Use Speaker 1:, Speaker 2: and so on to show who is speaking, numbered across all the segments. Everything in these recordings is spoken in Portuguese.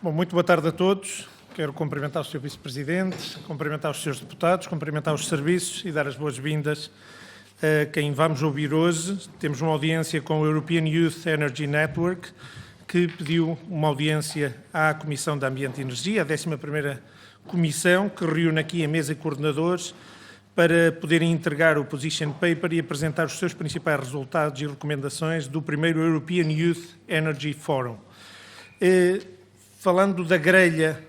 Speaker 1: Bom, muito boa tarde a todos. Quero cumprimentar o Sr. Vice-Presidente, cumprimentar os Srs. Deputados, cumprimentar os serviços e dar as boas-vindas a quem vamos ouvir hoje. Temos uma audiência com o European Youth Energy Network, que pediu uma audiência à Comissão de Ambiente e Energia, a 11ª Comissão, que reúne aqui a mesa de coordenadores para poderem entregar o Position Paper e apresentar os seus principais resultados e recomendações do primeiro European Youth Energy Forum. Falando da grelha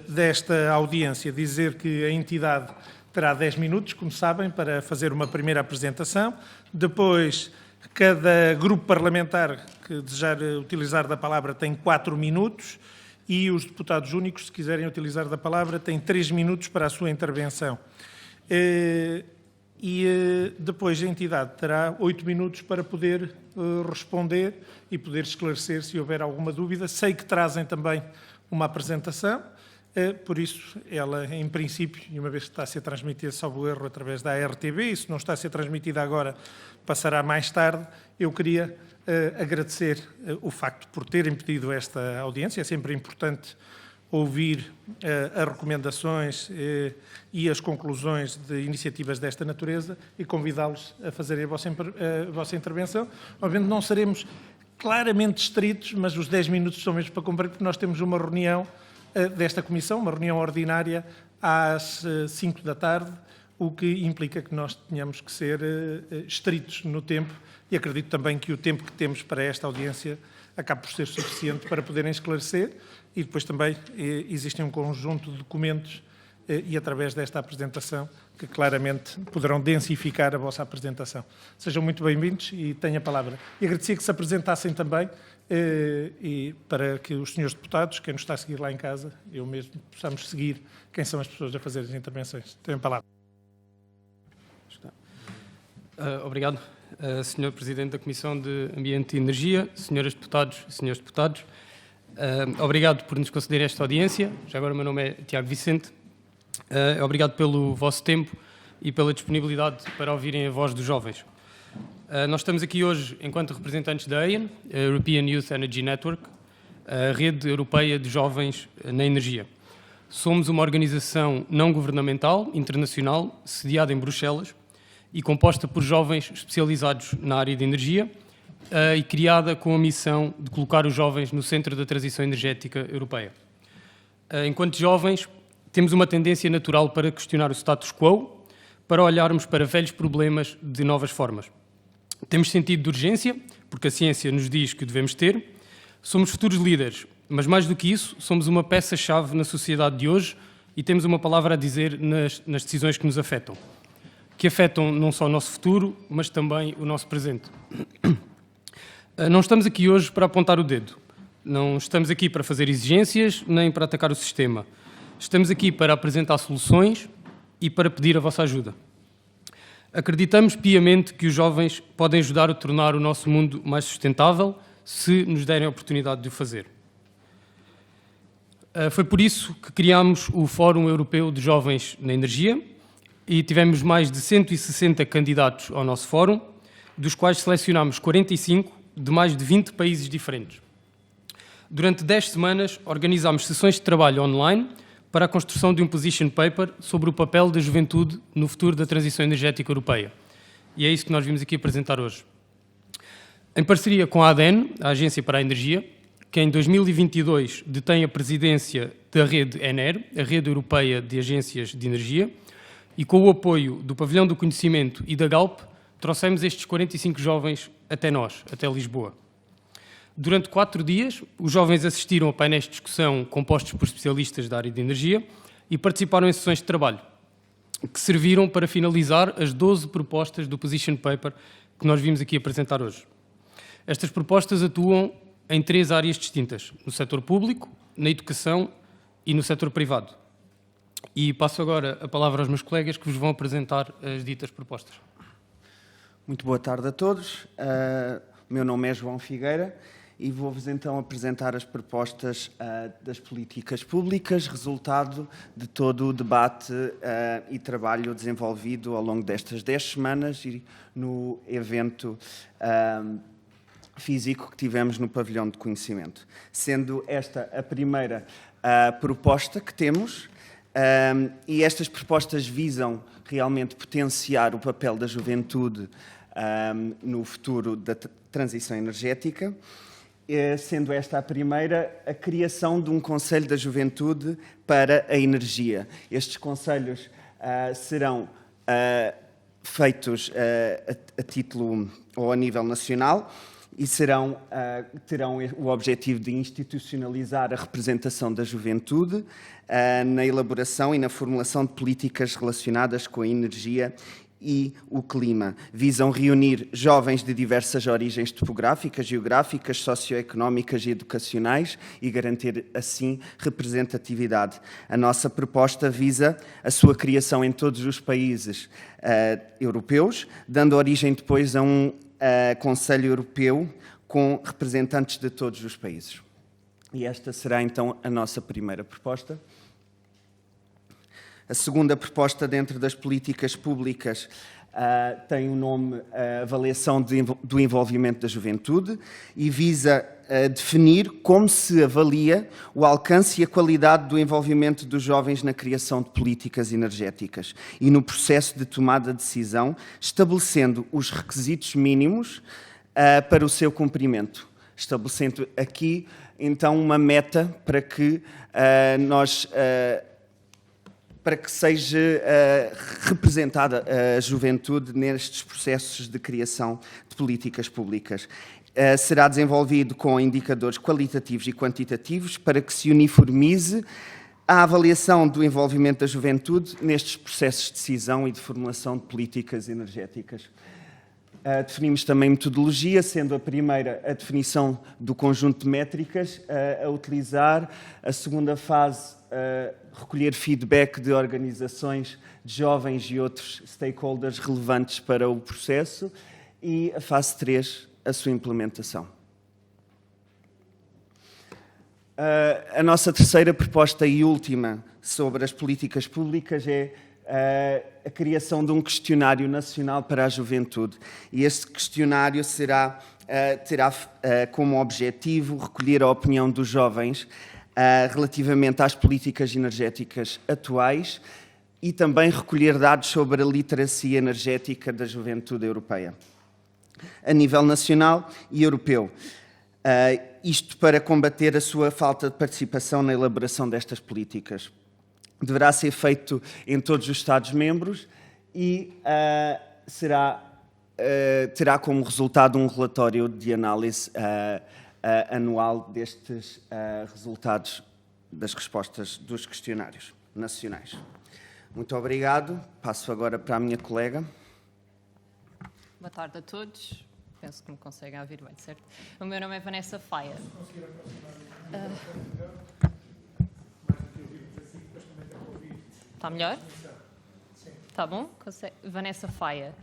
Speaker 1: desta audiência, dizer que a entidade terá 10 minutos, como sabem, para fazer uma primeira apresentação. Depois, cada grupo parlamentar que desejar utilizar da palavra tem 4 minutos e os deputados únicos, se quiserem utilizar da palavra, têm 3 minutos para a sua intervenção. Depois a entidade terá 8 minutos para poder responder e poder esclarecer se houver alguma dúvida. Sei que trazem também uma apresentação, por isso ela, em princípio, e uma vez que está a ser transmitida, salvo erro, através da RTV, e se não está a ser transmitida agora, passará mais tarde, eu queria agradecer o facto por terem pedido esta audiência. É sempre importante ouvir as recomendações e as conclusões de iniciativas desta natureza e convidá-los a fazerem a vossa intervenção. Obviamente não seremos claramente estritos, mas os 10 minutos são mesmo para cumprir, porque nós temos uma reunião desta comissão, uma reunião ordinária às 5 da tarde, o que implica que nós tenhamos que ser estritos no tempo e acredito também que o tempo que temos para esta audiência acaba por ser suficiente para poderem esclarecer e depois também existem um conjunto de documentos e através desta apresentação que claramente poderão densificar a vossa apresentação. Sejam muito bem-vindos e tenho a palavra. E agradecia que se apresentassem também e para que os senhores deputados, quem nos está a seguir lá em casa, eu mesmo, possamos seguir quem são as pessoas a fazer as intervenções. Tenho a palavra.
Speaker 2: Obrigado, Sr. Presidente da Comissão de Ambiente e Energia, senhoras deputados e senhores deputados. Obrigado por nos conceder esta audiência. Já agora o meu nome é Tiago Vicente. Obrigado pelo vosso tempo e pela disponibilidade para ouvirem a voz dos jovens. Nós estamos aqui hoje enquanto representantes da AEN, a European Youth Energy Network, a rede europeia de jovens na energia. Somos uma organização não governamental, internacional, sediada em Bruxelas e composta por jovens especializados na área de energia e criada com a missão de colocar os jovens no centro da transição energética europeia. Enquanto jovens, temos uma tendência natural para questionar o status quo, para olharmos para velhos problemas de novas formas. Temos sentido de urgência, porque a ciência nos diz que o devemos ter. Somos futuros líderes, mas mais do que isso, somos uma peça-chave na sociedade de hoje e temos uma palavra a dizer nas decisões que nos afetam, que afetam não só o nosso futuro, mas também o nosso presente. Não estamos aqui hoje para apontar o dedo. Não estamos aqui para fazer exigências, nem para atacar o sistema. Estamos aqui para apresentar soluções e para pedir a vossa ajuda. Acreditamos piamente que os jovens podem ajudar a tornar o nosso mundo mais sustentável se nos derem a oportunidade de o fazer. Foi por isso que criámos o Fórum Europeu de Jovens na Energia e tivemos mais de 160 candidatos ao nosso fórum, dos quais selecionámos 45 de mais de 20 países diferentes. Durante 10 semanas organizámos sessões de trabalho online para a construção de um position paper sobre o papel da juventude no futuro da transição energética europeia. E é isso que nós vimos aqui apresentar hoje. Em parceria com a ADEN, a Agência para a Energia, que em 2022 detém a presidência da rede ENER, a Rede Europeia de Agências de Energia, e com o apoio do Pavilhão do Conhecimento e da Galp, trouxemos estes 45 jovens até nós, até Lisboa. Durante 4 dias, os jovens assistiram a painéis de discussão compostos por especialistas da área de energia e participaram em sessões de trabalho, que serviram para finalizar as 12 propostas do Position Paper que nós vimos aqui apresentar hoje. Estas propostas atuam em 3 áreas distintas, no setor público, na educação e no setor privado. E passo agora a palavra aos meus colegas que vos vão apresentar as ditas propostas.
Speaker 3: Muito boa tarde a todos. O meu nome é João Figueira e vou-vos então apresentar as propostas das políticas públicas, resultado de todo o debate e trabalho desenvolvido ao longo destas 10 semanas e no evento físico que tivemos no pavilhão de conhecimento. Sendo esta a primeira proposta que temos, e estas propostas visam realmente potenciar o papel da juventude no futuro da transição energética, sendo esta a primeira, a criação de um Conselho da Juventude para a Energia. Estes conselhos serão feitos a título ou a nível nacional e terão o objetivo de institucionalizar a representação da juventude na elaboração e na formulação de políticas relacionadas com a energia e o clima. Visam reunir jovens de diversas origens topográficas, geográficas, socioeconómicas e educacionais e garantir, assim, representatividade. A nossa proposta visa a sua criação em todos os países europeus, dando origem depois a um Conselho Europeu com representantes de todos os países. E esta será, então, a nossa primeira proposta. A segunda proposta dentro das políticas públicas tem o nome Avaliação do Envolvimento da Juventude e visa definir como se avalia o alcance e a qualidade do envolvimento dos jovens na criação de políticas energéticas e no processo de tomada de decisão, estabelecendo os requisitos mínimos para o seu cumprimento. Estabelecendo aqui, então, uma meta para que para que seja representada a juventude nestes processos de criação de políticas públicas. Será desenvolvido com indicadores qualitativos e quantitativos para que se uniformize a avaliação do envolvimento da juventude nestes processos de decisão e de formulação de políticas energéticas. Definimos também metodologia, sendo a primeira a definição do conjunto de métricas a utilizar, a segunda fase recolher feedback de organizações de jovens e outros stakeholders relevantes para o processo e a fase 3, a sua implementação. A nossa terceira proposta e última sobre as políticas públicas é a criação de um questionário nacional para a juventude. E este questionário terá como objetivo recolher a opinião dos jovens relativamente às políticas energéticas atuais e também recolher dados sobre a literacia energética da juventude europeia, a nível nacional e europeu. Isto para combater a sua falta de participação na elaboração destas políticas. Deverá ser feito em todos os Estados-membros e terá como resultado um relatório de análise anual destes resultados das respostas dos questionários nacionais. Muito obrigado. Passo agora para a minha colega.
Speaker 4: Boa tarde a todos. Penso que me conseguem ouvir bem, certo? O meu nome é Vanessa Faia. Está melhor? Está bom? Vanessa Faia.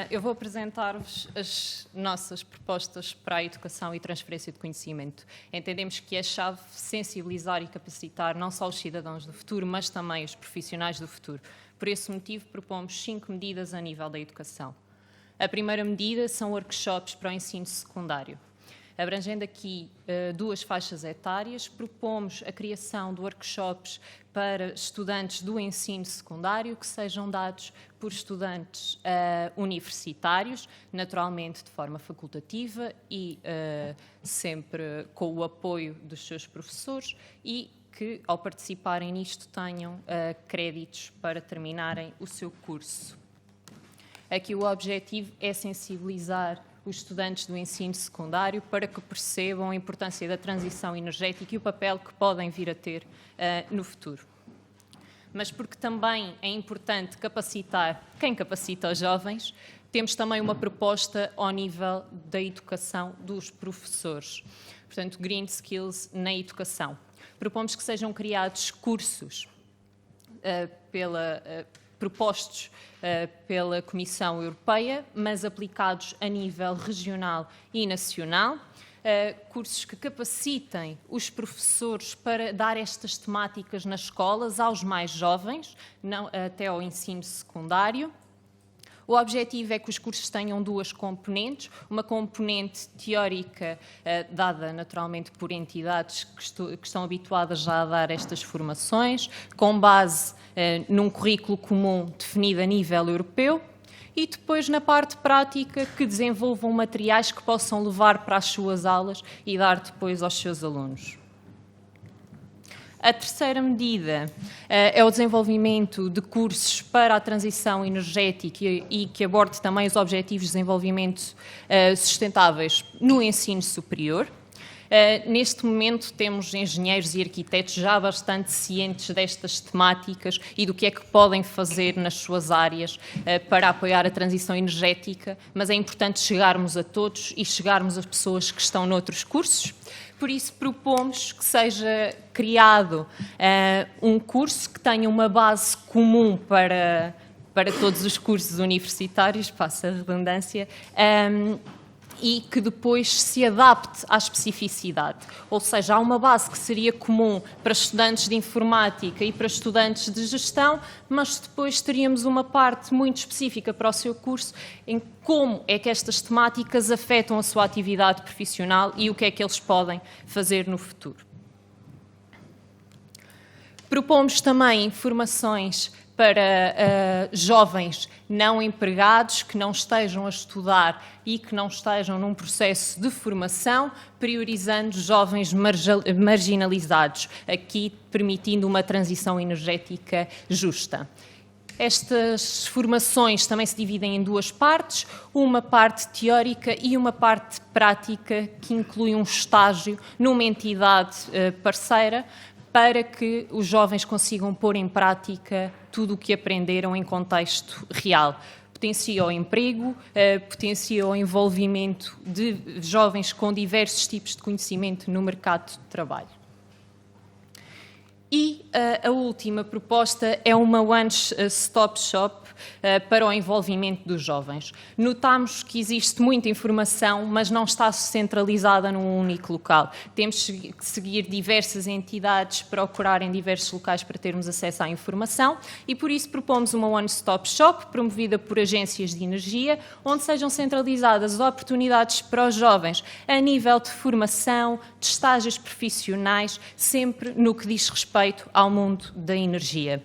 Speaker 4: Eu vou apresentar-vos as nossas propostas para a educação e transferência de conhecimento. Entendemos que é chave sensibilizar e capacitar não só os cidadãos do futuro, mas também os profissionais do futuro. Por esse motivo, propomos 5 medidas a nível da educação. A primeira medida são workshops para o ensino secundário. Abrangendo aqui 2 faixas etárias, propomos a criação de workshops para estudantes do ensino secundário que sejam dados por estudantes universitários, naturalmente de forma facultativa e sempre com o apoio dos seus professores e que, ao participarem nisto, tenham créditos para terminarem o seu curso. Aqui o objetivo é sensibilizar os estudantes do ensino secundário para que percebam a importância da transição energética e o papel que podem vir a ter no futuro. Mas porque também é importante capacitar quem capacita os jovens, temos também uma proposta ao nível da educação dos professores. Portanto, Green Skills na educação. Propomos que sejam criados cursos propostos pela Comissão Europeia, mas aplicados a nível regional e nacional, cursos que capacitem os professores para dar estas temáticas nas escolas aos mais jovens, até ao ensino secundário, O objetivo é que os cursos tenham duas componentes, uma componente teórica, dada naturalmente por entidades que estão habituadas já a dar estas formações, com base num currículo comum definido a nível europeu, e depois na parte prática que desenvolvam materiais que possam levar para as suas aulas e dar depois aos seus alunos. A terceira medida é o desenvolvimento de cursos para a transição energética e que aborde também os objetivos de desenvolvimento sustentáveis no ensino superior. Neste momento temos engenheiros e arquitetos já bastante cientes destas temáticas e do que é que podem fazer nas suas áreas para apoiar a transição energética, mas é importante chegarmos a todos e chegarmos às pessoas que estão noutros cursos. Por isso propomos que seja criado um curso que tenha uma base comum para todos os cursos universitários, passa a redundância, e que depois se adapte à especificidade. Ou seja, há uma base que seria comum para estudantes de informática e para estudantes de gestão, mas depois teríamos uma parte muito específica para o seu curso em como é que estas temáticas afetam a sua atividade profissional e o que é que eles podem fazer no futuro. Propomos também informações para jovens não empregados que não estejam a estudar e que não estejam num processo de formação, priorizando jovens marginalizados, aqui permitindo uma transição energética justa. Estas formações também se dividem em duas partes, uma parte teórica e uma parte prática, que inclui um estágio numa entidade parceira, para que os jovens consigam pôr em prática tudo o que aprenderam em contexto real. Potencia o emprego, potencia o envolvimento de jovens com diversos tipos de conhecimento no mercado de trabalho. E a última proposta é uma one-stop shop para o envolvimento dos jovens. Notamos que existe muita informação, mas não está centralizada num único local. Temos que seguir diversas entidades, procurar em diversos locais para termos acesso à informação e por isso propomos uma one-stop shop promovida por agências de energia, onde sejam centralizadas as oportunidades para os jovens a nível de formação, de estágios profissionais, sempre no que diz respeito ao mundo da energia.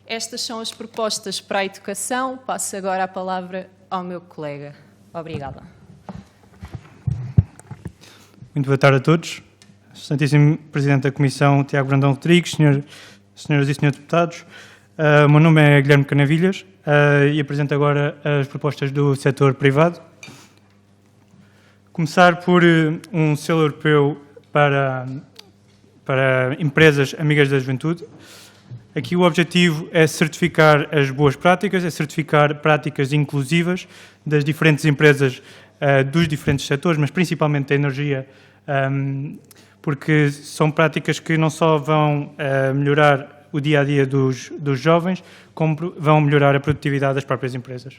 Speaker 4: Estas são as propostas para a educação. Passo agora a palavra ao meu colega. Obrigada.
Speaker 5: Muito boa tarde a todos. Excelentíssimo Presidente da Comissão, Tiago Brandão Rodrigues, senhoras e senhores deputados. O meu nome é Guilherme Canavilhas e apresento agora as propostas do setor privado. Começar por um selo europeu para empresas amigas da juventude. Aqui o objetivo é certificar as boas práticas, é certificar práticas inclusivas das diferentes empresas dos diferentes setores, mas principalmente da energia, porque são práticas que não só vão melhorar o dia-a-dia dos jovens, como vão melhorar a produtividade das próprias empresas.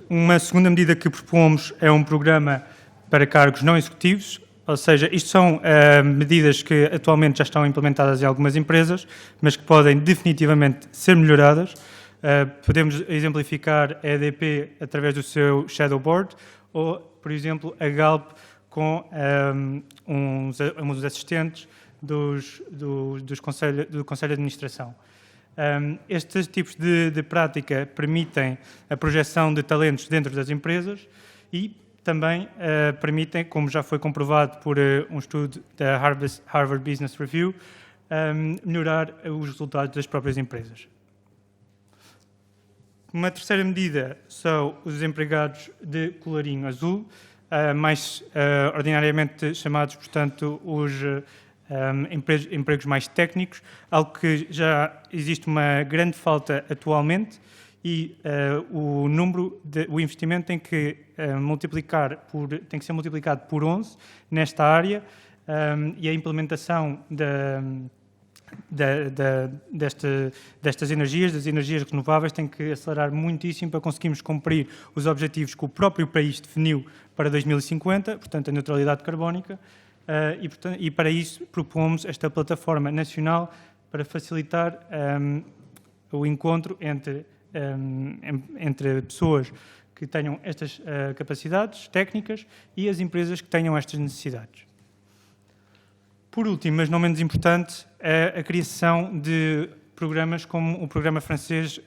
Speaker 5: Uma segunda medida que propomos é um programa para cargos não executivos, ou seja, isto são medidas que atualmente já estão implementadas em algumas empresas, mas que podem definitivamente ser melhoradas. Podemos exemplificar a EDP através do seu Shadow Board ou, por exemplo, a Galp com uns assistentes do Conselho de Administração. Estes tipos de prática permitem a projeção de talentos dentro das empresas e também permitem, como já foi comprovado por um estudo da Harvard Business Review, melhorar os resultados das próprias empresas. Uma terceira medida são os empregados de colarinho azul, mais ordinariamente chamados, portanto, os empregos mais técnicos, algo que já existe uma grande falta atualmente, e o investimento tem que ser multiplicado por 11 nesta área, e a implementação destas energias, das energias renováveis, tem que acelerar muitíssimo para conseguirmos cumprir os objetivos que o próprio país definiu para 2050, portanto a neutralidade carbónica, e para isso propomos esta plataforma nacional para facilitar o encontro entre pessoas que tenham estas capacidades técnicas e as empresas que tenham estas necessidades. Por último, mas não menos importante, a criação de programas como o programa francês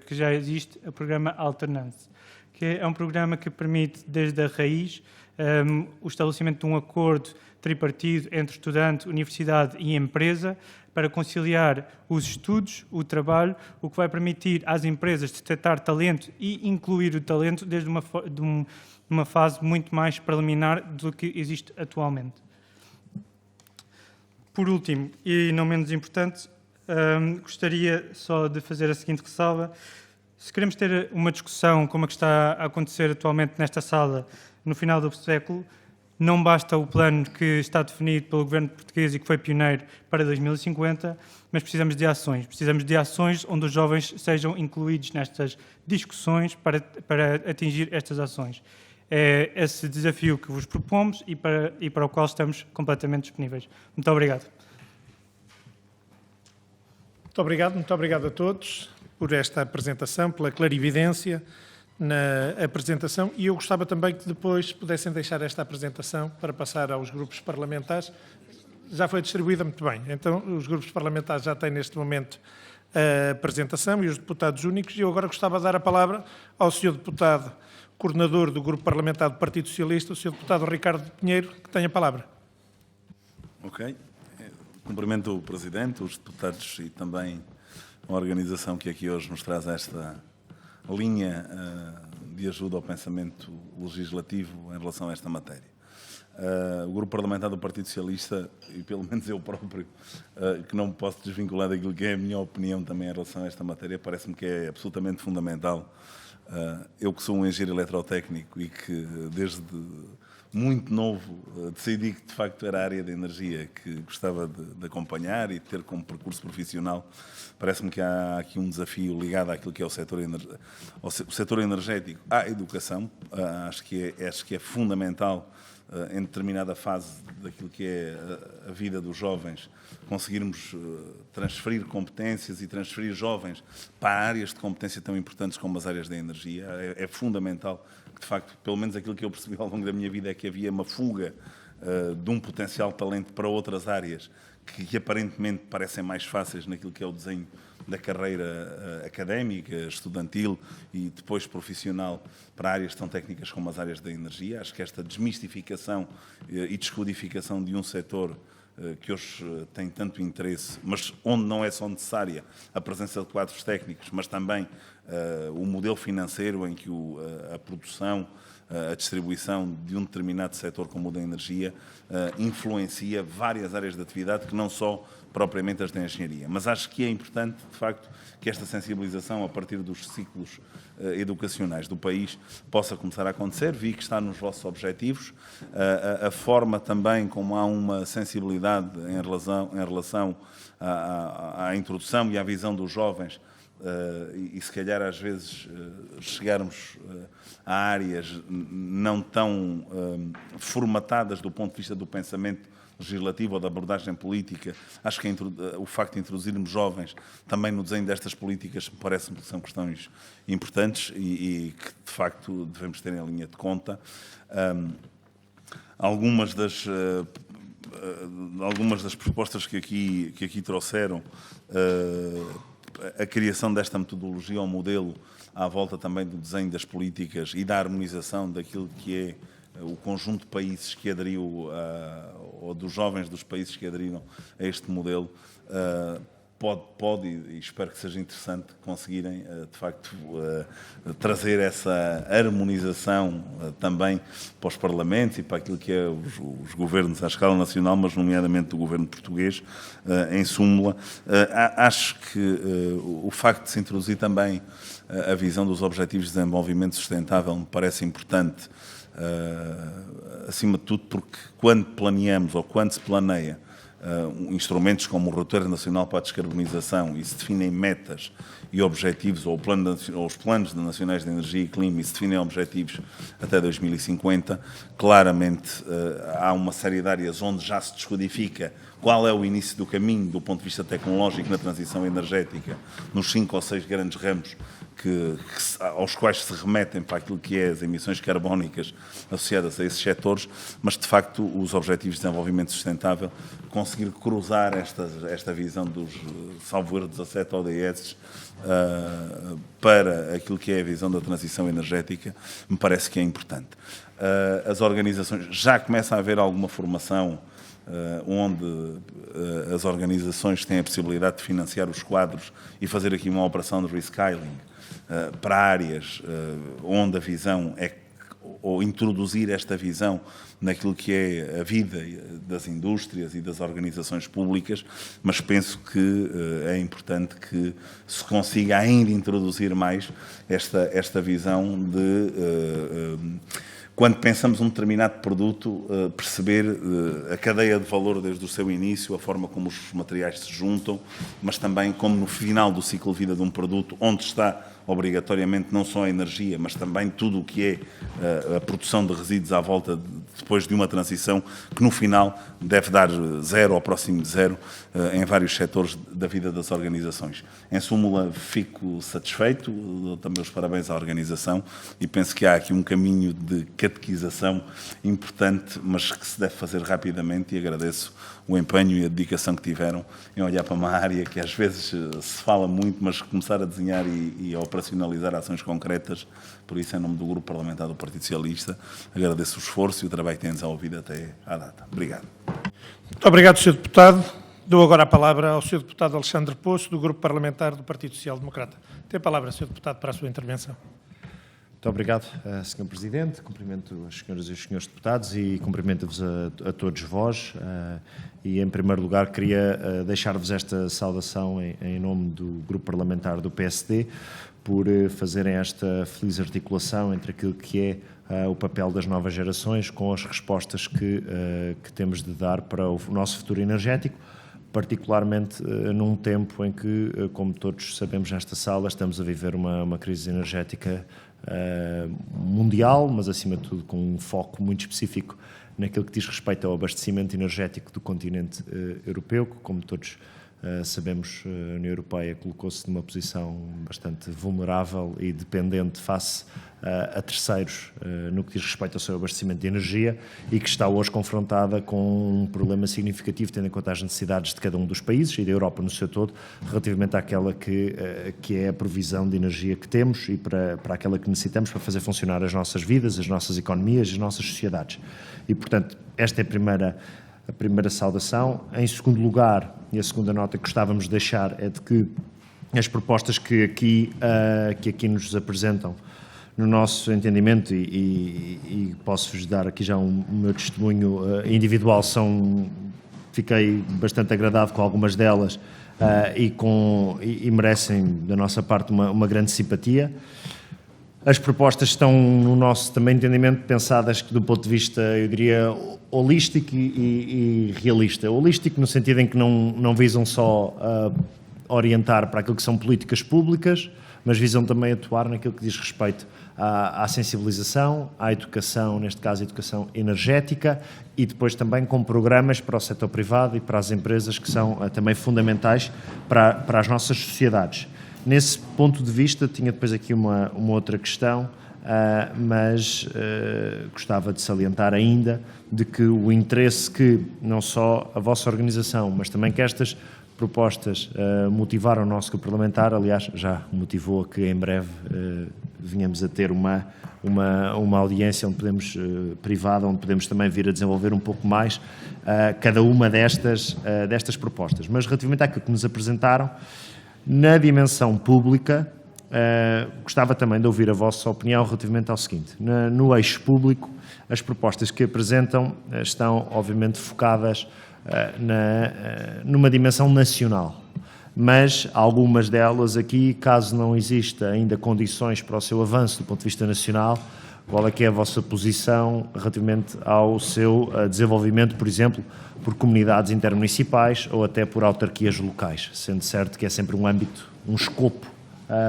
Speaker 5: que já existe, o programa Alternance, que é um programa que permite, desde a raiz, o estabelecimento de um acordo tripartido entre estudante, universidade e empresa para conciliar os estudos, o trabalho, o que vai permitir às empresas detectar talento e incluir o talento desde uma fase muito mais preliminar do que existe atualmente. Por último, e não menos importante, gostaria só de fazer a seguinte ressalva. Se queremos ter uma discussão como a que está a acontecer atualmente nesta sala no final do século, não basta o plano que está definido pelo governo português e que foi pioneiro para 2050, mas precisamos de ações. Precisamos de ações onde os jovens sejam incluídos nestas discussões para atingir estas ações. É esse desafio que vos propomos e para o qual estamos completamente disponíveis. Muito obrigado.
Speaker 1: Muito obrigado a todos por esta apresentação, pela clarividência na apresentação, e eu gostava também que depois pudessem deixar esta apresentação para passar aos grupos parlamentares. Já foi distribuída muito bem, então os grupos parlamentares já têm neste momento a apresentação e os deputados únicos, e eu agora gostava de dar a palavra ao Sr. Deputado Coordenador do Grupo Parlamentar do Partido Socialista, o Sr. Deputado Ricardo Pinheiro, que tem a palavra.
Speaker 6: Ok. Cumprimento o Presidente, os deputados e também a organização que aqui hoje nos traz esta linha de ajuda ao pensamento legislativo em relação a esta matéria. O Grupo Parlamentar do Partido Socialista, e pelo menos eu próprio, que não me posso desvincular daquilo que é a minha opinião também em relação a esta matéria, parece-me que é absolutamente fundamental. Eu que sou um engenheiro eletrotécnico e que desde muito novo decidi que de facto era a área da energia que gostava de acompanhar e de ter como percurso profissional, parece-me que há aqui um desafio ligado àquilo que é o setor energético, à educação. Acho que é fundamental em determinada fase daquilo que é a vida dos jovens, conseguirmos transferir competências e transferir jovens para áreas de competência tão importantes como as áreas da energia. É fundamental que, de facto, pelo menos aquilo que eu percebi ao longo da minha vida é que havia uma fuga de um potencial talento para outras áreas que aparentemente parecem mais fáceis naquilo que é o desenho da carreira académica, estudantil e depois profissional para áreas tão técnicas como as áreas da energia. Acho que esta desmistificação e descodificação de um setor que hoje tem tanto interesse, mas onde não é só necessária a presença de quadros técnicos, mas também o modelo financeiro em que a produção, a distribuição de um determinado setor como o da energia influencia várias áreas de atividade que não só propriamente as da engenharia. Mas acho que é importante, de facto, que esta sensibilização a partir dos ciclos educacionais do país possa começar a acontecer. Vi que está nos vossos objetivos. A forma também como há uma sensibilidade em relação à introdução e à visão dos jovens e se calhar às vezes chegarmos a áreas não tão formatadas do ponto de vista do pensamento legislativo ou da abordagem política. Acho que o facto de introduzirmos jovens também no desenho destas políticas parece-me que são questões importantes e que de facto devemos ter em linha de conta. Algumas das propostas que aqui trouxeram, a criação desta metodologia ou modelo à volta também do desenho das políticas e da harmonização daquilo que é o conjunto de países que aderiu, ou dos jovens dos países que aderiram a este modelo, pode e espero que seja interessante conseguirem, de facto, trazer essa harmonização também para os parlamentos e para aquilo que é os governos à escala nacional, mas nomeadamente o governo português, em súmula. Acho que o facto de se introduzir também a visão dos Objetivos de Desenvolvimento Sustentável me parece importante, acima de tudo, porque quando planeamos ou quando se planeia instrumentos como o Roteiro Nacional para a Descarbonização e se definem metas e objetivos, ou os planos nacionais de energia e clima, e se definem objetivos até 2050, claramente há uma série de áreas onde já se descodifica qual é o início do caminho do ponto de vista tecnológico na transição energética, nos 5 ou 6 grandes ramos aos quais se remetem para aquilo que é as emissões carbónicas associadas a esses setores, mas de facto os Objetivos de Desenvolvimento Sustentável, conseguir cruzar esta visão dos, salvo erro, 17 ODS para aquilo que é a visão da transição energética, me parece que é importante. As organizações, já começa a haver alguma formação onde as organizações têm a possibilidade de financiar os quadros e fazer aqui uma operação de reskilling para áreas onde a visão é, ou introduzir esta visão naquilo que é a vida das indústrias e das organizações públicas, mas penso que é importante que se consiga ainda introduzir mais esta visão de... Quando pensamos um determinado produto, perceber a cadeia de valor desde o seu início, a forma como os materiais se juntam, mas também como no final do ciclo de vida de um produto, onde está obrigatoriamente não só a energia, mas também tudo o que é a produção de resíduos à volta depois de uma transição, que no final deve dar zero ou próximo de zero em vários setores da vida das organizações. Em súmula, fico satisfeito, dou também os parabéns à organização e penso que há aqui um caminho de catequização importante, mas que se deve fazer rapidamente, e agradeço o empenho e a dedicação que tiveram em olhar para uma área que às vezes se fala muito, mas começar a desenhar e a operacionalizar ações concretas. Por isso, em nome do Grupo Parlamentar do Partido Socialista, agradeço o esforço e o trabalho que têm desenvolvido até à data. Obrigado.
Speaker 1: Muito obrigado, Sr. Deputado. Dou agora a palavra ao Sr. Deputado Alexandre Poço, do Grupo Parlamentar do Partido Social Democrata. Tem a palavra, Sr. Deputado, para a sua intervenção.
Speaker 7: Muito obrigado, Sr. Presidente. Cumprimento as senhoras e os senhores deputados e cumprimento-vos a todos vós. E, em primeiro lugar, queria deixar-vos esta saudação em nome do Grupo Parlamentar do PSD por fazerem esta feliz articulação entre aquilo que é o papel das novas gerações com as respostas que temos de dar para o nosso futuro energético, particularmente num tempo em que, como todos sabemos nesta sala, estamos a viver uma crise energética mundial, mas acima de tudo com um foco muito específico naquilo que diz respeito ao abastecimento energético do continente europeu, que, como todos sabemos, a União Europeia colocou-se numa posição bastante vulnerável e dependente face a terceiros no que diz respeito ao seu abastecimento de energia e que está hoje confrontada com um problema significativo, tendo em conta as necessidades de cada um dos países e da Europa no seu todo, relativamente àquela que é a provisão de energia que temos e para aquela que necessitamos para fazer funcionar as nossas vidas, as nossas economias, as nossas sociedades. E, portanto, esta é a primeira saudação. Em segundo lugar, e a segunda nota que gostávamos de deixar é de que as propostas que aqui nos apresentam, no nosso entendimento, e posso-vos dar aqui já o meu testemunho individual, fiquei bastante agradado com algumas delas e merecem, da nossa parte, uma grande simpatia. As propostas estão, no nosso também entendimento, pensadas do ponto de vista, eu diria, holístico e realista. Holístico no sentido em que não visam só orientar para aquilo que são políticas públicas, mas visam também atuar naquilo que diz respeito à sensibilização, à educação, neste caso a educação energética, e depois também com programas para o setor privado e para as empresas que são também fundamentais para as nossas sociedades. Nesse ponto de vista, tinha depois aqui uma outra questão, mas gostava de salientar ainda de que o interesse que não só a vossa organização, mas também que estas propostas motivaram o nosso grupo parlamentar, aliás, já motivou a que em breve venhamos a ter uma audiência onde podemos, privada, onde podemos também vir a desenvolver um pouco mais cada uma destas propostas. Mas relativamente àquilo que nos apresentaram, na dimensão pública, gostava também de ouvir a vossa opinião relativamente ao seguinte. No eixo público, as propostas que apresentam estão, obviamente, focadas numa dimensão nacional, mas algumas delas aqui, caso não exista ainda condições para o seu avanço do ponto de vista nacional, qual é que é a vossa posição relativamente ao seu desenvolvimento, por exemplo, por comunidades intermunicipais ou até por autarquias locais, sendo certo que é sempre um âmbito, um escopo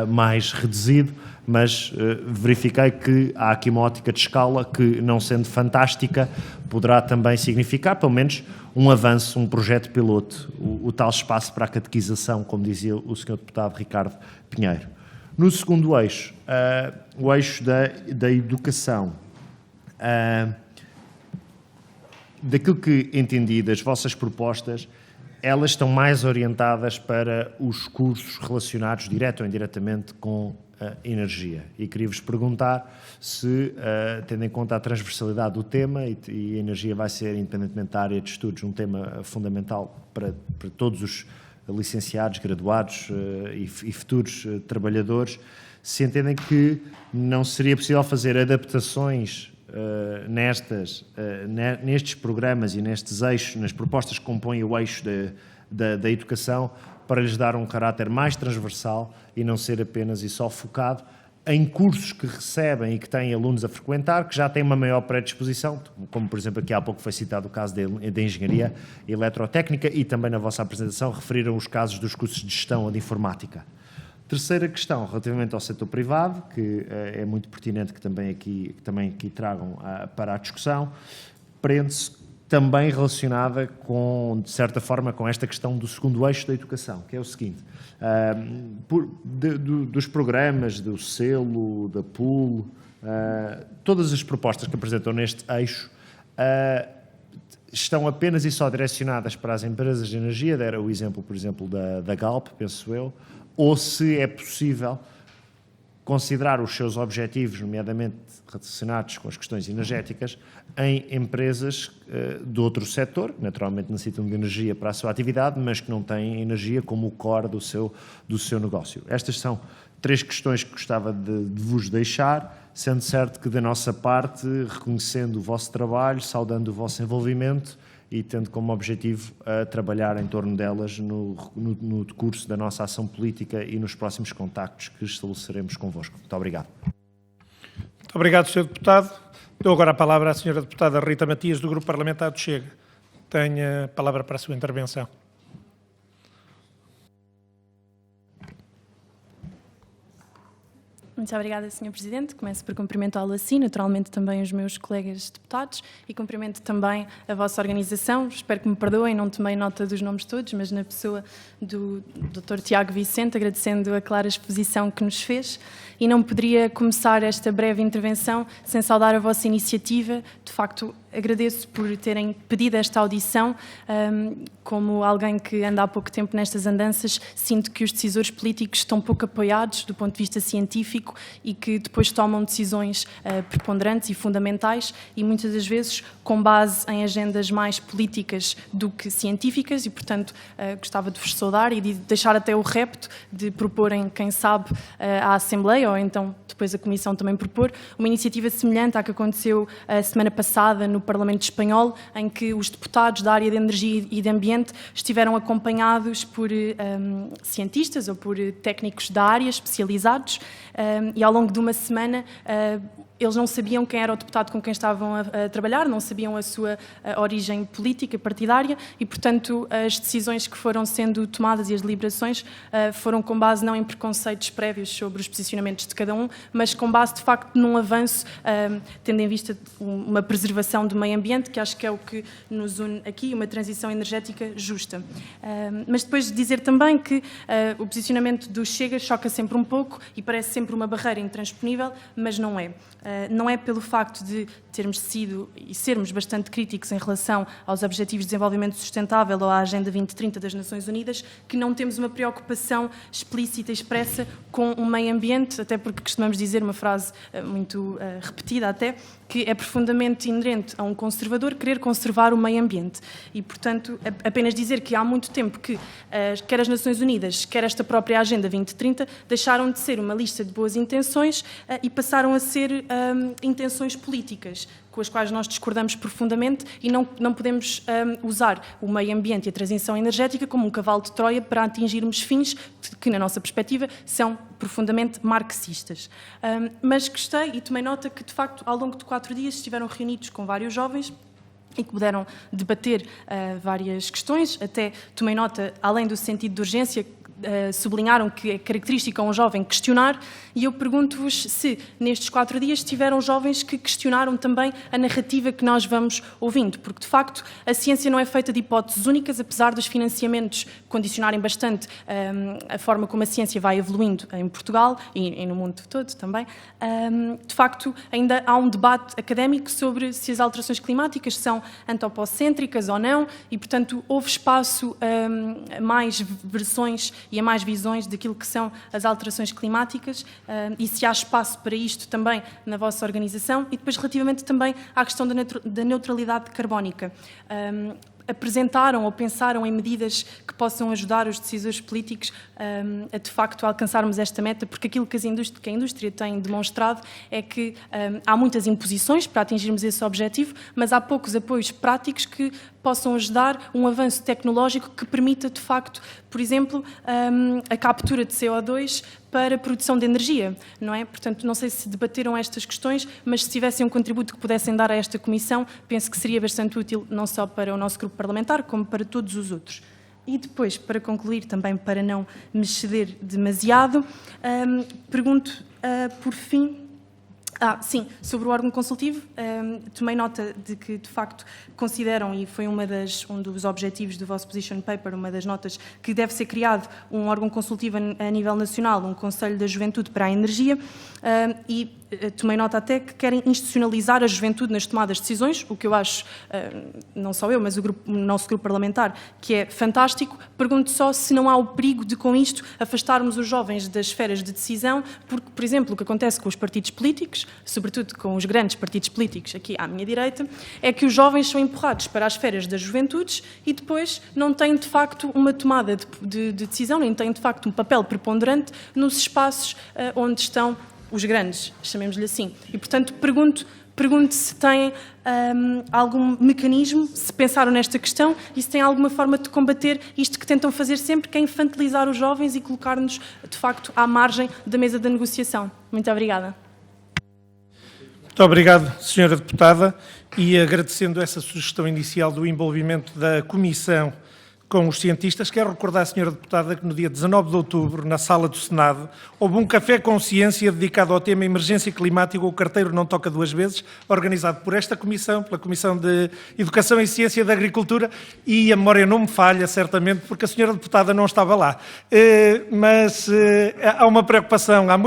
Speaker 7: mais reduzido, mas verifiquei que há aqui uma ótica de escala que, não sendo fantástica, poderá também significar, pelo menos, um avanço, um projeto piloto, o tal espaço para a catequização, como dizia o Sr. Deputado Ricardo Pinheiro. No segundo eixo, o eixo da educação, daquilo que entendi das vossas propostas, elas estão mais orientadas para os cursos relacionados, direto ou indiretamente, com a energia. E queria-vos perguntar se, tendo em conta a transversalidade do tema, e a energia vai ser, independentemente da área de estudos, um tema fundamental para todos os licenciados, graduados e futuros trabalhadores, se entendem que não seria possível fazer adaptações nestes programas e nestes eixos, nas propostas que compõem o eixo da educação, para lhes dar um caráter mais transversal e não ser apenas e só focado em cursos que recebem e que têm alunos a frequentar, que já têm uma maior predisposição, como por exemplo aqui há pouco foi citado o caso da engenharia eletrotécnica, e também na vossa apresentação referiram os casos dos cursos de gestão ou de informática. Terceira questão, relativamente ao setor privado, que é muito pertinente que também aqui tragam para a discussão, prende-se também relacionada com, de certa forma, com esta questão do segundo eixo da educação, que é o seguinte: dos programas, do selo, da pool, todas as propostas que apresentam neste eixo estão apenas e só direcionadas para as empresas de energia, dera o exemplo, por exemplo, da Galp, penso eu, ou se é possível considerar os seus objetivos, nomeadamente relacionados com as questões energéticas, em empresas de outro setor, que naturalmente necessitam de energia para a sua atividade, mas que não têm energia como o core do seu negócio. Estas são três questões que gostava de vos deixar, sendo certo que da nossa parte, reconhecendo o vosso trabalho, saudando o vosso envolvimento e tendo como objetivo trabalhar em torno delas no decurso da nossa ação política e nos próximos contactos que estabeleceremos convosco. Muito obrigado.
Speaker 1: Muito obrigado, Sr. Deputado. Dou agora a palavra à Sra. Deputada Rita Matias, do Grupo Parlamentar do Chega. Tenha a palavra para a sua intervenção.
Speaker 8: Muito obrigada, Sr. Presidente. Começo por cumprimentá-lo assim, naturalmente também os meus colegas deputados, e cumprimento também a vossa organização. Espero que me perdoem, não tomei nota dos nomes todos, mas na pessoa do Dr. Tiago Vicente, agradecendo a clara exposição que nos fez. E não poderia começar esta breve intervenção sem saudar a vossa iniciativa. De facto, agradeço por terem pedido esta audição. Como alguém que anda há pouco tempo nestas andanças, sinto que os decisores políticos estão pouco apoiados do ponto de vista científico e que depois tomam decisões preponderantes e fundamentais, e muitas das vezes com base em agendas mais políticas do que científicas, e portanto gostava de vos saudar e de deixar até o repto de proporem, quem sabe, à Assembleia, ou então depois a Comissão também propor, uma iniciativa semelhante à que aconteceu a semana passada no Parlamento Espanhol, em que os deputados da área de energia e de ambiente estiveram acompanhados por cientistas ou por técnicos da área especializados, e ao longo de uma semana eles não sabiam quem era o deputado com quem estavam a trabalhar, não sabiam a sua origem política, partidária, e, portanto, as decisões que foram sendo tomadas e as deliberações foram com base não em preconceitos prévios sobre os posicionamentos de cada um, mas com base, de facto, num avanço, tendo em vista uma preservação do meio ambiente, que acho que é o que nos une aqui, uma transição energética justa. Mas depois de dizer também que o posicionamento do Chega choca sempre um pouco e parece sempre uma barreira intransponível, mas não é. Não é pelo facto de termos sido e sermos bastante críticos em relação aos Objetivos de Desenvolvimento Sustentável ou à Agenda 2030 das Nações Unidas que não temos uma preocupação explícita e expressa com o meio ambiente, até porque costumamos dizer uma frase muito repetida até, que é profundamente inerente a um conservador querer conservar o meio ambiente. E, portanto, apenas dizer que há muito tempo que quer as Nações Unidas, quer esta própria Agenda 2030, deixaram de ser uma lista de boas intenções e passaram a ser intenções políticas, com as quais nós discordamos profundamente e não podemos usar o meio ambiente e a transição energética como um cavalo de Troia para atingirmos fins que, na nossa perspectiva, são profundamente marxistas. Mas gostei e tomei nota que, de facto, ao longo de 4 dias estiveram reunidos com vários jovens e que puderam debater várias questões. Até tomei nota, além do sentido de urgência, sublinharam que é característico a um jovem questionar, e eu pergunto-vos se nestes 4 dias tiveram jovens que questionaram também a narrativa que nós vamos ouvindo, porque de facto a ciência não é feita de hipóteses únicas, apesar dos financiamentos condicionarem bastante a forma como a ciência vai evoluindo em Portugal e no mundo todo também. De facto, ainda há um debate académico sobre se as alterações climáticas são antropocêntricas ou não, e portanto houve espaço a mais versões e a mais visões daquilo que são as alterações climáticas, e se há espaço para isto também na vossa organização. E depois, relativamente também à questão da neutralidade carbónica. Apresentaram ou pensaram em medidas que possam ajudar os decisores políticos a, de facto, alcançarmos esta meta, porque aquilo que a indústria tem demonstrado é que há muitas imposições para atingirmos esse objetivo, mas há poucos apoios práticos que possam ajudar um avanço tecnológico que permita, de facto, por exemplo, a captura de CO2 para a produção de energia, não é? Portanto, não sei se debateram estas questões, mas se tivessem um contributo que pudessem dar a esta comissão, penso que seria bastante útil, não só para o nosso grupo parlamentar, como para todos os outros. E depois, para concluir, também para não me exceder demasiado, pergunto, por fim, sim, sobre o órgão consultivo, tomei nota de que, de facto, consideram, e foi um dos objetivos do vosso position paper, uma das notas, que deve ser criado um órgão consultivo a nível nacional, um Conselho da Juventude para a Energia, e tomei nota até que querem institucionalizar a juventude nas tomadas de decisões, o que eu acho, não só eu, mas o nosso grupo parlamentar, que é fantástico. Pergunto só se não há o perigo de, com isto, afastarmos os jovens das esferas de decisão, porque, por exemplo, o que acontece com os partidos políticos, sobretudo com os grandes partidos políticos aqui à minha direita, é que os jovens são empurrados para as esferas das juventudes e depois não têm, de facto, uma tomada de decisão, nem têm, de facto, um papel preponderante nos espaços onde estão os grandes, chamemos-lhe assim. E, portanto, pergunto se têm algum mecanismo, se pensaram nesta questão e se têm alguma forma de combater isto que tentam fazer sempre, que é infantilizar os jovens e colocar-nos, de facto, à margem da mesa da negociação. Muito obrigada.
Speaker 1: Muito obrigado, Sra. Deputada, e agradecendo essa sugestão inicial do envolvimento da Comissão com os cientistas, quero recordar, Sra. Deputada, que no dia 19 de outubro, na sala do Senado, houve um café com ciência dedicado ao tema emergência climática, o carteiro não toca 2 vezes, organizado por esta Comissão, pela Comissão de Educação e Ciência da Agricultura, e a memória não me falha, certamente, porque a Sra. Deputada não estava lá. Mas há uma preocupação, há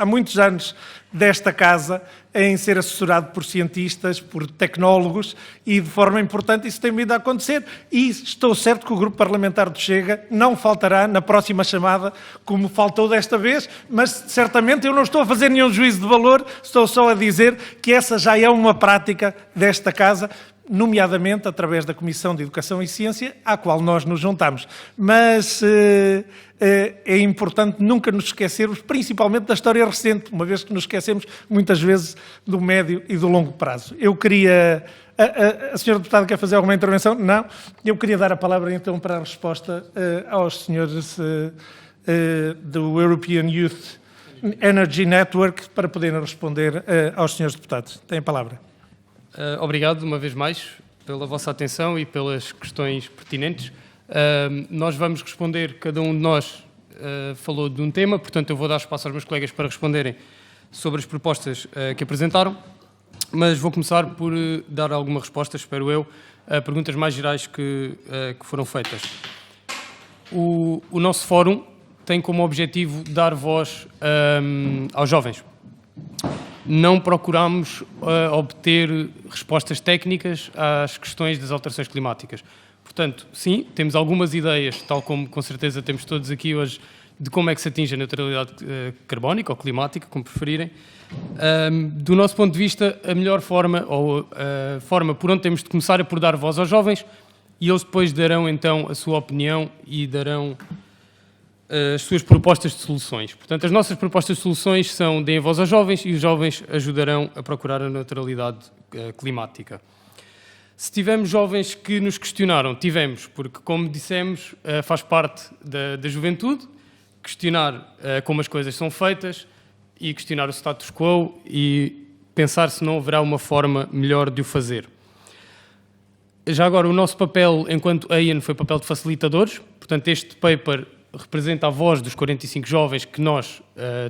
Speaker 1: muitos anos, desta Casa em ser assessorado por cientistas, por tecnólogos, e de forma importante isso tem vindo a acontecer, e estou certo que o Grupo Parlamentar do Chega não faltará na próxima chamada, como faltou desta vez, mas certamente eu não estou a fazer nenhum juízo de valor, estou só a dizer que essa já é uma prática desta Casa, nomeadamente através da Comissão de Educação e Ciência, à qual nós nos juntamos. Mas é importante nunca nos esquecermos, principalmente da história recente, uma vez que nos esquecemos muitas vezes do médio e do longo prazo. Eu queria... A Sra. Deputada quer fazer alguma intervenção? Não? Eu queria dar a palavra então para a resposta aos senhores do European Youth Energy Network para poderem responder aos senhores deputados. Tem a palavra.
Speaker 2: Obrigado, uma vez mais, pela vossa atenção e pelas questões pertinentes. Nós vamos responder, cada um de nós falou de um tema, portanto eu vou dar espaço aos meus colegas para responderem sobre as propostas que apresentaram, mas vou começar por dar alguma resposta, espero eu, a perguntas mais gerais que foram feitas. O nosso fórum tem como objetivo dar voz aos jovens. Não procuramos obter respostas técnicas às questões das alterações climáticas. Portanto, sim, temos algumas ideias, tal como com certeza temos todos aqui hoje, de como é que se atinge a neutralidade carbónica ou climática, como preferirem. Do nosso ponto de vista, a melhor forma, ou a forma por onde temos de começar é por dar voz aos jovens, e eles depois darão então a sua opinião e darão as suas propostas de soluções. Portanto, as nossas propostas de soluções são deem voz aos jovens e os jovens ajudarão a procurar a neutralidade climática. Se tivemos jovens que nos questionaram, tivemos, porque, como dissemos, faz parte da juventude questionar como as coisas são feitas e questionar o status quo e pensar se não haverá uma forma melhor de o fazer. Já agora, o nosso papel enquanto AIAN foi papel de facilitadores, portanto, este paper representa a voz dos 45 jovens que nós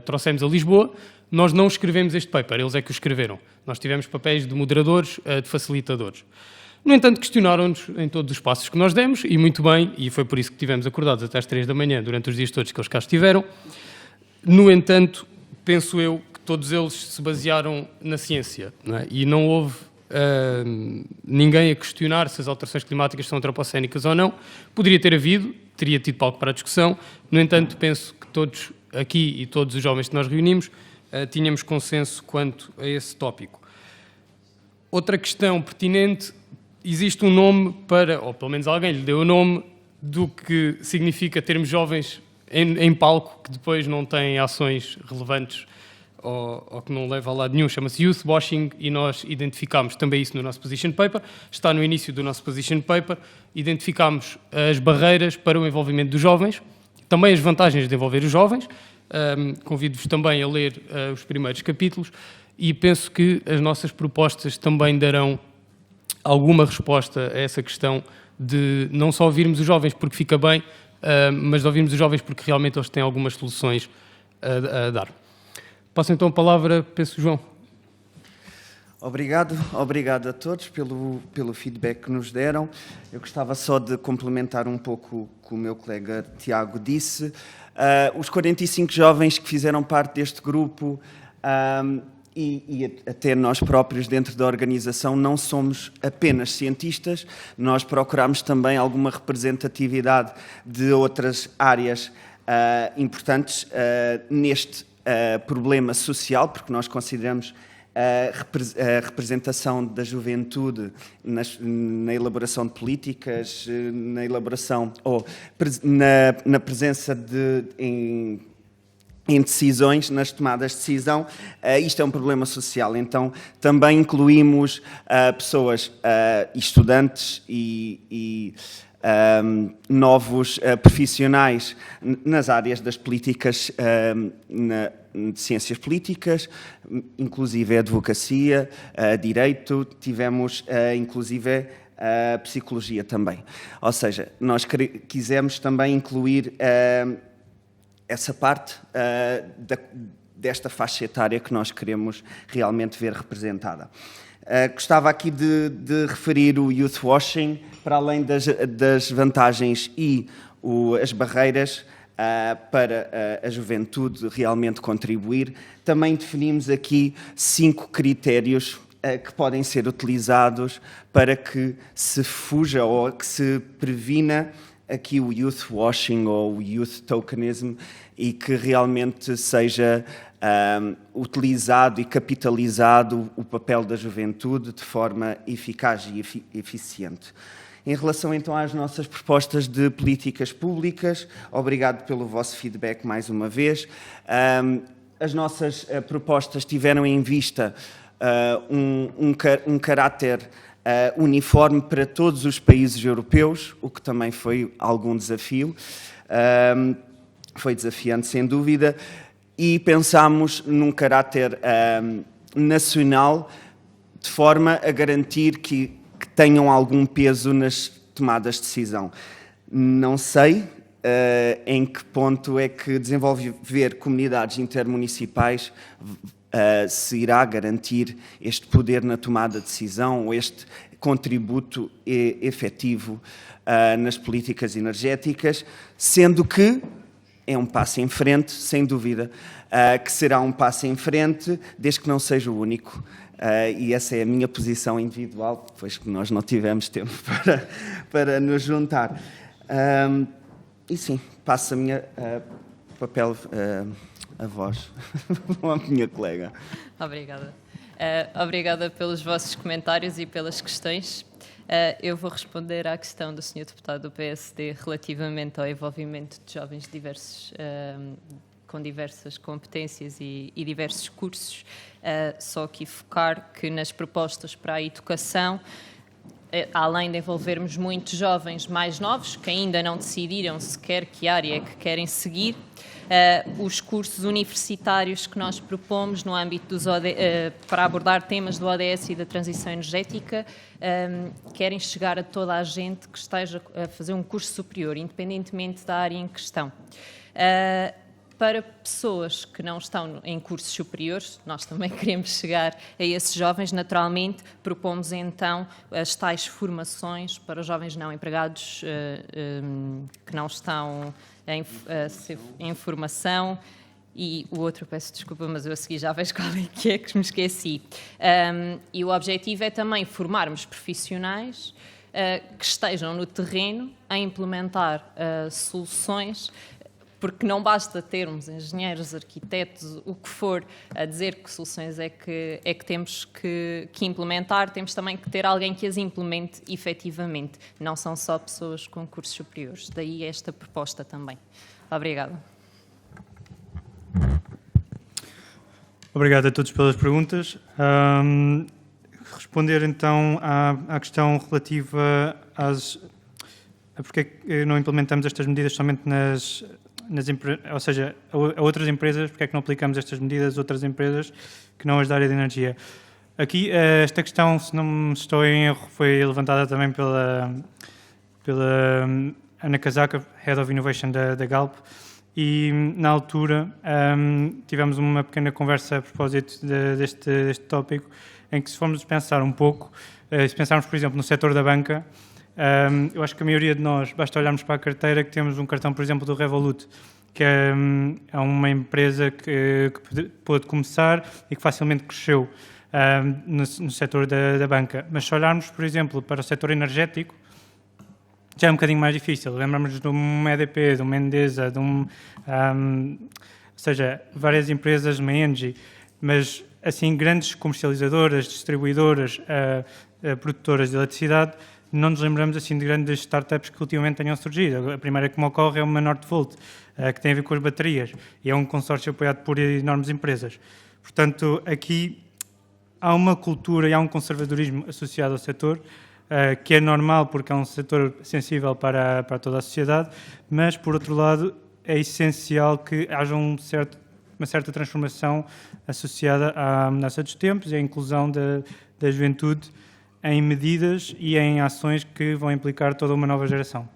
Speaker 2: trouxemos a Lisboa. Nós não escrevemos este paper, eles é que o escreveram. Nós tivemos papéis de moderadores, de facilitadores. No entanto, questionaram-nos em todos os passos que nós demos, e muito bem, e foi por isso que estivemos acordados até às 3 da manhã, durante os dias todos que eles cá estiveram. No entanto, penso eu que todos eles se basearam na ciência, não é? E não houve ninguém a questionar se as alterações climáticas são antropocénicas ou não. Poderia ter havido, teria tido palco para a discussão. No entanto, penso que todos aqui e todos os jovens que nós reunimos tínhamos consenso quanto a esse tópico. Outra questão pertinente, existe um nome para, ou pelo menos alguém lhe deu o nome, do que significa termos jovens em palco que depois não têm ações relevantes ou que não leva a lado nenhum, chama-se youth washing, e nós identificámos também isso no nosso position paper, está no início do nosso position paper, identificámos as barreiras para o envolvimento dos jovens, também as vantagens de envolver os jovens, convido-vos também a ler os primeiros capítulos, e penso que as nossas propostas também darão alguma resposta a essa questão de não só ouvirmos os jovens porque fica bem, mas de ouvirmos os jovens porque realmente eles têm algumas soluções a dar. Passo então a palavra, penso, João.
Speaker 3: Obrigado a todos pelo feedback que nos deram. Eu gostava só de complementar um pouco o que o meu colega Tiago disse. Os 45 jovens que fizeram parte deste grupo e até nós próprios dentro da organização não somos apenas cientistas, nós procuramos também alguma representatividade de outras áreas importantes neste problema social, porque nós consideramos a representação da juventude na elaboração de políticas, na elaboração ou na presença em decisões, nas tomadas de decisão, isto é um problema social. Então, também incluímos pessoas, estudantes e novos profissionais nas áreas das políticas, de ciências políticas, inclusive a advocacia, direito, tivemos inclusive a psicologia também. Ou seja, nós quisemos também incluir essa parte desta faixa etária que nós queremos realmente ver representada. Gostava aqui de referir o youth washing, para além das vantagens e as barreiras para a juventude realmente contribuir. Também definimos aqui 5 critérios que podem ser utilizados para que se fuja ou que se previna aqui o youth washing ou o youth tokenism e que realmente seja utilizado e capitalizado o papel da juventude de forma eficaz e eficiente. Em relação então às nossas propostas de políticas públicas, obrigado pelo vosso feedback mais uma vez. As nossas propostas tiveram em vista um caráter uniforme para todos os países europeus, o que também foi algum desafio, foi desafiante sem dúvida, e pensámos num caráter nacional de forma a garantir que tenham algum peso nas tomadas de decisão. Não sei em que ponto é que desenvolver comunidades intermunicipais se irá garantir este poder na tomada de decisão ou este contributo efetivo nas políticas energéticas, sendo que é um passo em frente, sem dúvida, que será um passo em frente, desde que não seja o único. E essa é a minha posição individual, pois que nós não tivemos tempo para nos juntar. E sim, passo a minha papel a voz, a minha colega.
Speaker 4: Obrigada. Obrigada pelos vossos comentários e pelas questões. Eu vou responder à questão do Sr. Deputado do PSD relativamente ao envolvimento de jovens diversos, com diversas competências e diversos cursos. Só aqui focar que nas propostas para a educação, além de envolvermos muitos jovens mais novos, que ainda não decidiram sequer que área é que querem seguir, os cursos universitários que nós propomos no âmbito dos para abordar temas do ODS e da transição energética, querem chegar a toda a gente que esteja a fazer um curso superior, independentemente da área em questão. Para pessoas que não estão em cursos superiores, nós também queremos chegar a esses jovens, naturalmente, propomos então as tais formações para os jovens não empregados que não estão em formação. E o outro, peço desculpa, mas eu a seguir já vejo qual é que me esqueci. E o objetivo é também formarmos profissionais que estejam no terreno a implementar soluções, porque não basta termos engenheiros, arquitetos, o que for, a dizer que soluções é que temos que implementar, temos também que ter alguém que as implemente efetivamente. Não são só pessoas com cursos superiores. Daí esta proposta também. Obrigada.
Speaker 5: Obrigado a todos pelas perguntas. Responder então à questão relativa a porque é que não implementamos estas medidas somente ou seja, a outras empresas, porque é que não aplicamos estas medidas a outras empresas que não as da área de energia. Aqui, esta questão, se não me estou em erro, foi levantada também pela Ana Casaca, Head of Innovation da Galp, e na altura tivemos uma pequena conversa a propósito deste tópico, em que se formos pensar um pouco, se pensarmos, por exemplo, no setor da banca, eu acho que a maioria de nós, basta olharmos para a carteira, que temos um cartão, por exemplo, do Revolut, que é uma empresa que pôde começar e que facilmente cresceu no setor da banca. Mas se olharmos, por exemplo, para o setor energético, já é um bocadinho mais difícil. Lembramos de uma EDP, de uma Endesa, ou seja, várias empresas, uma Engie, mas assim, grandes comercializadoras, distribuidoras, produtoras de eletricidade, não nos lembramos assim de grandes startups que ultimamente tenham surgido. A primeira que me ocorre é uma Northvolt, que tem a ver com as baterias, e é um consórcio apoiado por enormes empresas. Portanto, aqui há uma cultura e há um conservadorismo associado ao setor, que é normal porque é um setor sensível para toda a sociedade, mas, por outro lado, é essencial que haja uma certa transformação associada à mudança dos tempos e à inclusão da juventude em medidas e em ações que vão implicar toda uma nova geração.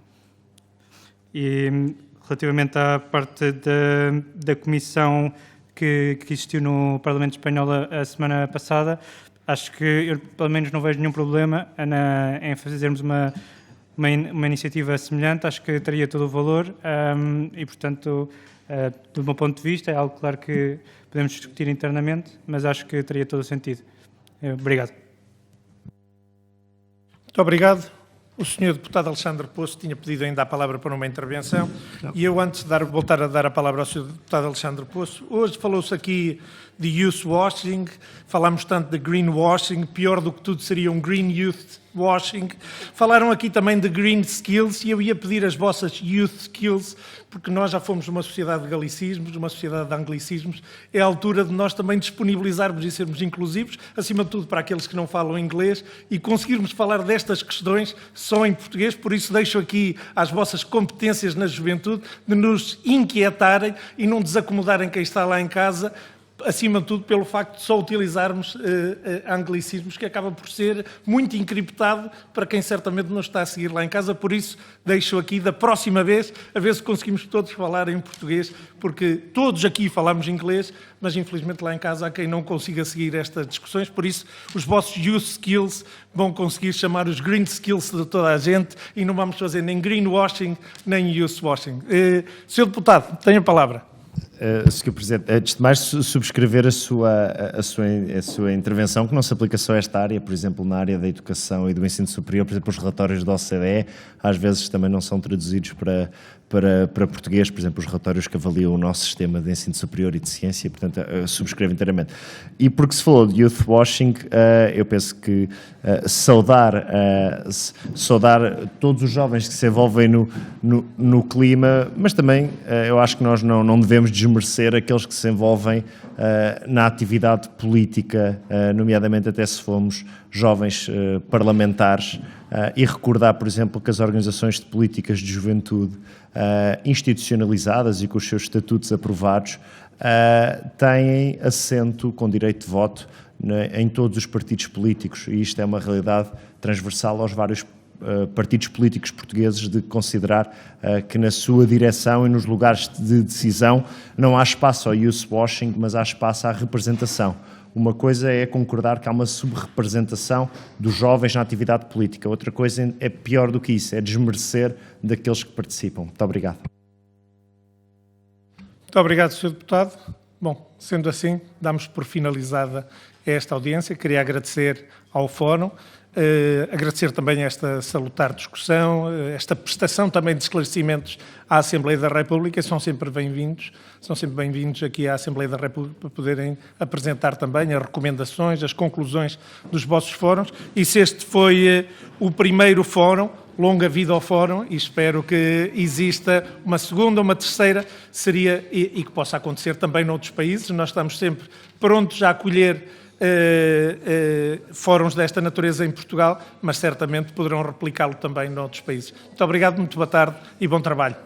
Speaker 5: E relativamente à parte da comissão que existiu no Parlamento Espanhol a semana passada, acho que eu, pelo menos, não vejo nenhum problema em fazermos uma iniciativa semelhante. Acho que teria todo o valor e, portanto, do meu ponto de vista, é algo, claro, que podemos discutir internamente, mas acho que teria todo o sentido. Obrigado.
Speaker 1: Muito obrigado. O Sr. Deputado Alexandre Poço tinha pedido ainda a palavra para uma intervenção. E eu, antes de voltar a dar a palavra ao Sr. Deputado Alexandre Poço, hoje falou-se aqui de youth washing, falámos tanto de greenwashing, pior do que tudo seria um green youth washing. Falaram aqui também de green skills e eu ia pedir as vossas youth skills, porque nós já fomos uma sociedade de galicismos, uma sociedade de anglicismos. É a altura de nós também disponibilizarmos e sermos inclusivos, acima de tudo para aqueles que não falam inglês, e conseguirmos falar destas questões só em português. Por isso deixo aqui as vossas competências na juventude de nos inquietarem e não desacomodarem quem está lá em casa, acima de tudo pelo facto de só utilizarmos anglicismos, que acaba por ser muito encriptado para quem certamente não está a seguir lá em casa. Por isso, deixo aqui, da próxima vez, a ver se conseguimos todos falar em português, porque todos aqui falamos inglês, mas infelizmente lá em casa há quem não consiga seguir estas discussões. Por isso, os vossos youth skills vão conseguir chamar os green skills de toda a gente e não vamos fazer nem greenwashing, nem youth washing. Sr. Deputado, tenha a palavra.
Speaker 7: Sr. Presidente, antes de mais subscrever a sua intervenção, que não se aplica só a esta área, por exemplo, na área da educação e do ensino superior, por exemplo, os relatórios da OCDE, às vezes também não são traduzidos para português, por exemplo, os relatórios que avaliam o nosso sistema de ensino superior e de ciência, portanto, subscrevo inteiramente. E porque se falou de youth washing, eu penso que saudar todos os jovens que se envolvem no clima, mas também eu acho que nós não devemos desmerecer aqueles que se envolvem na atividade política, nomeadamente até se fomos jovens parlamentares, e recordar, por exemplo, que as organizações de políticas de juventude institucionalizadas e com os seus estatutos aprovados têm assento com direito de voto em todos os partidos políticos, e isto é uma realidade transversal aos vários partidos políticos portugueses, de considerar que na sua direção e nos lugares de decisão não há espaço ao youth washing, mas há espaço à representação. Uma coisa é concordar que há uma sub-representação dos jovens na atividade política, outra coisa é pior do que isso, é desmerecer daqueles que participam. Muito obrigado.
Speaker 1: Muito obrigado, Sr. Deputado. Bom, sendo assim, damos por finalizada esta audiência. Queria agradecer ao Fórum, agradecer também esta salutar discussão, esta prestação também de esclarecimentos à Assembleia da República. São sempre bem-vindos aqui à Assembleia da República para poderem apresentar também as recomendações, as conclusões dos vossos fóruns. E se este foi o primeiro fórum, longa vida ao fórum, e espero que exista uma segunda, uma terceira, e que possa acontecer também noutros países. Nós estamos sempre prontos a acolher fóruns desta natureza em Portugal, mas certamente poderão replicá-lo também noutros países. Muito obrigado, muito boa tarde e bom trabalho.